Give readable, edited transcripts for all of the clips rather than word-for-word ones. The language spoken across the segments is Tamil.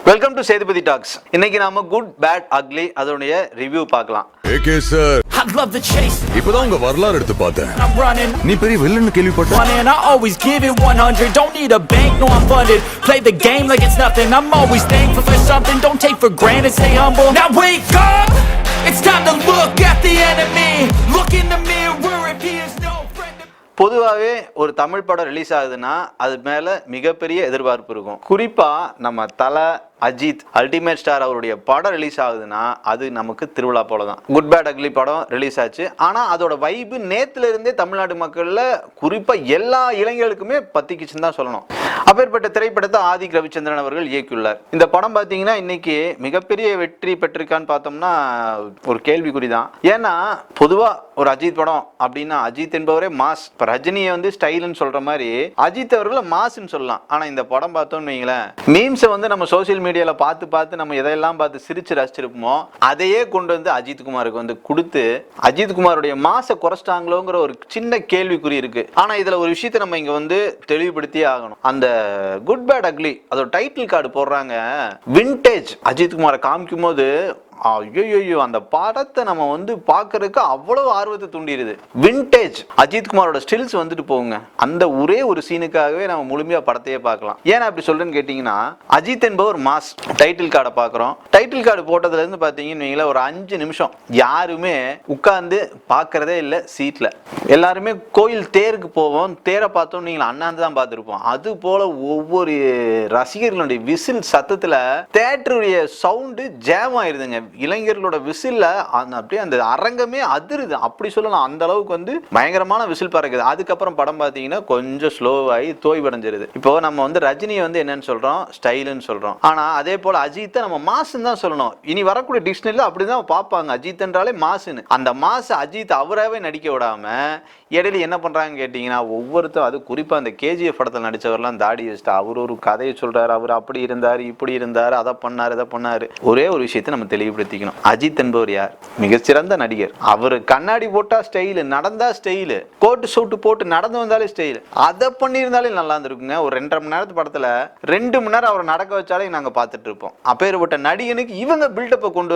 Welcome to Sethupathi tax. இன்னைக்கு நாம குட் பேட் அக்லி அதோடைய ரிவ்யூ பார்க்கலாம். ஏகே சார், இப்போதான் உங்க வரலாறு எடுத்து பார்த்தேன். நீ பெரிய வில்லன்னு கேள்விப்பட்டேன். I always give it 100. Don't need a bank, no I'm funded. Play the game like it's nothing. I'm always thankful for something. Don't take for granted, stay humble. Now wake up. It's time to look at the enemy. Look in the mirror if he is no friend. பொதுவாகவே ஒரு தமிழ் படம் ரிலீஸ் ஆகுதுன்னா அது மேலே மிகப்பெரிய எதிர்பார்ப்பு இருக்கும். குறிப்பாக நம்ம தலை அஜித் அல்டிமேட் ஸ்டார் அவருடைய படம் ரிலீஸ் ஆகுதுன்னா அது நமக்கு திருவிழா போல தான். குட் பேட் அக்லி படம் ரிலீஸ் ஆச்சு. ஆனால் அதோட வைப்பு நேத்துல இருந்தே தமிழ்நாடு மக்களில் குறிப்பாக எல்லா இளைஞர்களுக்குமே பத்திக்குச்சுன்னு தான் சொல்லணும். அப்பேற்பட்ட திரைப்படத்தை ஆதிக் ரவிச்சந்திரன் அவர்கள் இயக்கியுள்ளார். இந்த படம் பார்த்தீங்கன்னா இன்னைக்கு மிகப்பெரிய வெற்றி பெற்றிருக்கான்னு பார்த்தோம்னா ஒரு கேள்விக்குறி தான். ஏன்னா பொதுவாக ஒரு அஜித் படம் அப்படின்னா அஜித் என்பவரே மாஸ். இப்போ ரஜினியை வந்து ஸ்டைல்னு சொல்ற மாதிரி அஜித் அவர்களை மாஸ்ன்னு சொல்லலாம். ஆனால் இந்த படம் பார்த்தோம்னு வைங்களேன், மீம்ஸை வந்து நம்ம சோசியல் மீடியால பார்த்து நம்ம எதையெல்லாம் பார்த்து சிரிச்சு ரசிச்சிருப்போமோ அதையே கொண்டு வந்து அஜித் குமாருக்கு வந்து கொடுத்து அஜித் குமாருடைய மாச குறைச்சிட்டாங்களோங்கிற ஒரு சின்ன கேள்விக்குறி இருக்கு. ஆனா இதுல ஒரு விஷயத்தை நம்ம இங்க வந்து தெளிவுபடுத்தியே ஆகணும். அந்த குட் பேட் அக்லி அதோட டைட்டில் கார்டு போடுறாங்க, விண்டேஜ் அஜித் குமாரை காமிக்கும் போது ஐயோ அந்த படத்தை நம்ம வந்து பார்க்கறதுக்கு அவ்வளவு ஆர்வத்தை தூண்டிடுது. விண்டேஜ் அஜித் குமாரோட ஸ்டில்ஸ் வந்துட்டு போகுங்க. அந்த ஒரே ஒரு சீனுக்காகவே நம்ம முழுமையா படத்தையே பார்க்கலாம். ஏன்னா அப்படி சொல்றேன்னு கேட்டீங்கன்னா அஜித் என்பவர் மாஸ். டைட்டில் கார்டை பார்க்குறோம். டைட்டில் கார்டு போட்டதுல இருந்து பார்த்தீங்கன்னு ஒரு 5 நிமிஷம் யாருமே உட்கார்ந்து பார்க்கறதே இல்லை சீட்ல. எல்லாருமே கோயில் தேருக்கு போவோம், தேரை பார்த்தோம் நீங்க அண்ணாந்து தான் பார்த்துருப்போம். அது போல ஒவ்வொரு ரசிகர்களுடைய விசில் சத்தத்துல தேட்டருடைய சவுண்டு ஜாம் ஆயிருதுங்க. இளைஞர்களோட விசில்ல அப்படியே அந்த அரங்கமே அதிருது அப்படி சொல்லலாம். அந்த அளவுக்கு வந்து பயங்கரமான விசில் பறக்குது. அதுக்கப்புறம் படம் பார்த்தீங்கன்னா கொஞ்சம் ஸ்லோவாகி தோய்வடைஞ்சிருது. இப்போ நம்ம வந்து ரஜினியை வந்து என்னன்னு சொல்றோம், ஸ்டைலுன்னு சொல்றோம். ஆனா அதே போல அஜித்தை நம்ம மாசுன்னு தான் சொல்லணும். இனி வரக்கூடிய டிக்ஷனரியில் அப்படிதான் பார்ப்பாங்க. அஜித் என்றாலே மாசுன்னு. அந்த மாசு அஜித் அவராகவே நடிக்க விடாம இடையில என்ன பண்றாங்க கேட்டீங்கன்னா ஒவ்வொருத்தரும், அது குறிப்பா அந்த கேஜிஎஃப் படத்தில் நடிச்சவர்லாம் தாடி வச்சுட்டு அவர் ஒரு கதையை சொல்றாரு, அவர் அப்படி இருந்தாரு இப்படி இருந்தாரு, அதை பண்ணாரு இதை பண்ணாரு. ஒரே ஒரு விஷயத்தை நம்ம தெளிவுபடுத்திக்கணும். அஜித் என்பவர் யார்? மிகச்சிறந்த நடிகர். அவர் கண்ணாடி போட்டா ஸ்டைலு, நடந்தா ஸ்டைலு, கோட்டு சூட்டு போட்டு நடந்து வந்தாலே ஸ்டைலு. அதை பண்ணியிருந்தாலே நல்லா இருந்திருக்குங்க. ஒரு 2.5 மணி நேரத்து படத்துல 2 மணி நேரம் அவரை நடக்க வச்சாலே நாங்க பார்த்துட்டு இருப்போம். அப்பேற்பட்ட நடிகனுக்கு இவங்க பில்டப்பை கொண்டு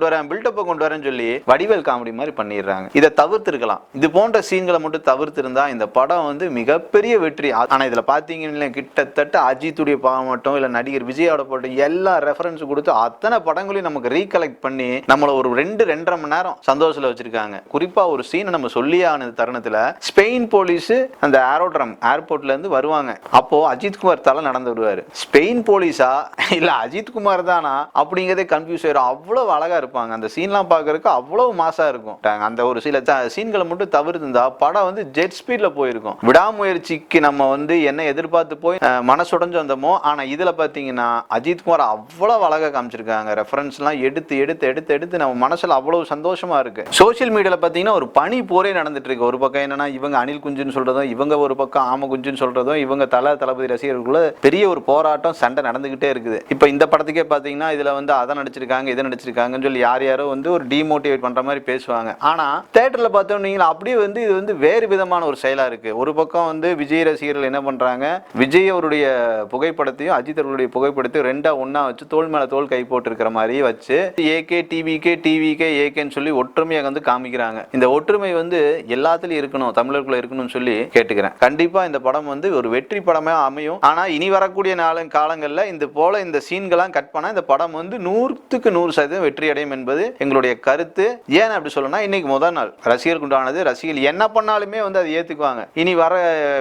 வரேன்னு சொல்லி வடிவேல் காமெடி மாதிரி பண்ணிடுறாங்க. இதை தவிர்த்திருக்கலாம். இது போன்ற சீன்களை மட்டும் தவிர்த்து இருந்தா இந்த படம் வந்து மிகப்பெரிய வெற்றி. ஆனா இதுல பாத்தீங்கன்னா கிட்டத்தட்ட அஜித்துடைய பாவம் மட்டும் இல்ல நடிகர் விஜயோட போட்டு எல்லா ரெஃபரன்ஸ் கொடுத்து அத்தனை படங்களையும் நமக்கு ரீகலெக்ட் பண்ணி நம்மள ஒரு 2-2.5 மணி நேரம் சந்தோஷத்துல வச்சிருக்காங்க. குறிப்பா ஒரு சீனை நம்ம சொல்லியான தருணத்துல ஸ்பெயின் போலீஸ் அந்த ஏரோட்ரம் ஏர்போர்ட்ல இருந்து வருவாங்க. அப்போ அஜித் குமார் தலை நடந்து வருவாரு. ஸ்பெயின் போலீஸா இல்ல அஜித் குமார் தானா அப்படிங்கறதே கன்ஃபியூஸ் ஆயிரும். அவ்வளவு அழகா இருப்பாங்க. அந்த சீன்லாம் பாக்குறதுக்கு அவ்வளவு மாசா இருக்கும். அந்த ஒரு சில சீன்களை மட்டும் தவிர்த்து படம் வந்து ஜெட் ஸ்பீட்ல போயிருக்கும். விடாமுயற்சிக்கு நம்ம வந்து என்ன எதிர்பார்த்து போய் மனசுடைஞ்சு வந்தோமோ, ஆனா இதுல பாத்தீங்கன்னா அஜித் குமார் அவ்வளவு அழகா காமிச்சிருக்காங்க. ரெஃபரன்ஸ் எல்லாம் எடுத்து நம்ம மனசுல அவ்வளவு சந்தோஷமா இருக்கு. சோசியல் மீடியால பாத்தீங்கன்னா ஒரு பனி போரே நடந்துட்டு இருக்கு. ஒரு பக்கம் என்னன்னா இவங்க அனில் குஞ்சுன்னு சொல்றதும், இவங்க ஒரு பக்கம் ஆம குஞ்சுன்னு சொல்றதும், இவங்க தளபதி ரசிகர்களுக்குள்ள பெரிய ஒரு போராட்டம் சண்டை நடந்துகிட்டே இருக்குது. இப்ப இந்த படத்துக்கே பாத்தீங்கன்னா இதுல வந்து அதை நடிச்சிருக்காங்க இதை நடிச்சிருக்காங்கன்னு சொல்லி யாரோ வந்து ஒரு டிமோட்டிவேட் பண்ற மாதிரி பேசுவாங்க. ஆனா தியேட்டர்ல பார்த்தோம் நீங்க அப்படியே வந்து இது வந்து வேறு விதமான ஒரு செயலா இருக்கு. ஒரு பக்கம் வந்து விஜய் ரசிகர்கள் என்ன பண்றாங்க, விஜய் அவருடைய புகைப்படத்தையும் அஜித் அவருடைய புகைப்படத்தையும் 2 ஒண்ணா வச்சு தோல் மேல தோல் கை போட்டு இருக்கிற மாதிரி வச்சு ஏகே டிவிகே ஏகேன்னு சொல்லி ஒற்றுமையை வந்து காமிக்கிறாங்க. இந்த ஒற்றுமை வந்து எல்லாத்துலயும் இருக்கணும், தமிழர்களுக்குள்ள இருக்கணும்னு சொல்லி கேட்டுக்கிறேன். கண்டிப்பா இந்த படம் வந்து ஒரு வெற்றி படமே அமையும். ஆனா இனி வரக்கூடிய காலங்கள்ல இந்த போல இந்த சீன்கள்லாம் கட் பண்ணா இந்த படம் வந்து 100% வெற்றி அடையும் என்பது எங்களுடைய கருத்து. ஏன் அப்படி சொல்லணும்னா இன்னைக்கு முதல் நாள் ரசிகர்களுக்கு உண்டானது. ரசிகர்கள் என்ன பண்ணாலுமே வந்து அதை ஏத்துக்குவாங்க. இனி வர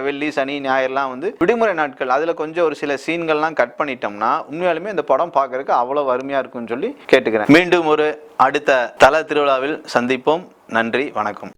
வெள்ளி சனி ஞாயிறுலாம் வந்து விடுமுறை நாட்கள், அதுல கொஞ்சம் ஒரு சில சீன்கள்லாம் கட் பண்ணிட்டோம்னா உண்மையாலுமே இந்த படம் பார்க்கறதுக்கு அவ்வளவு அருமையா இருக்கும்னு சொல்லி கேட்டுக்கிறேன். மீண்டும் ஒரு அடுத்த தல திருவிழாவில் சந்திப்போம். நன்றி, வணக்கம்.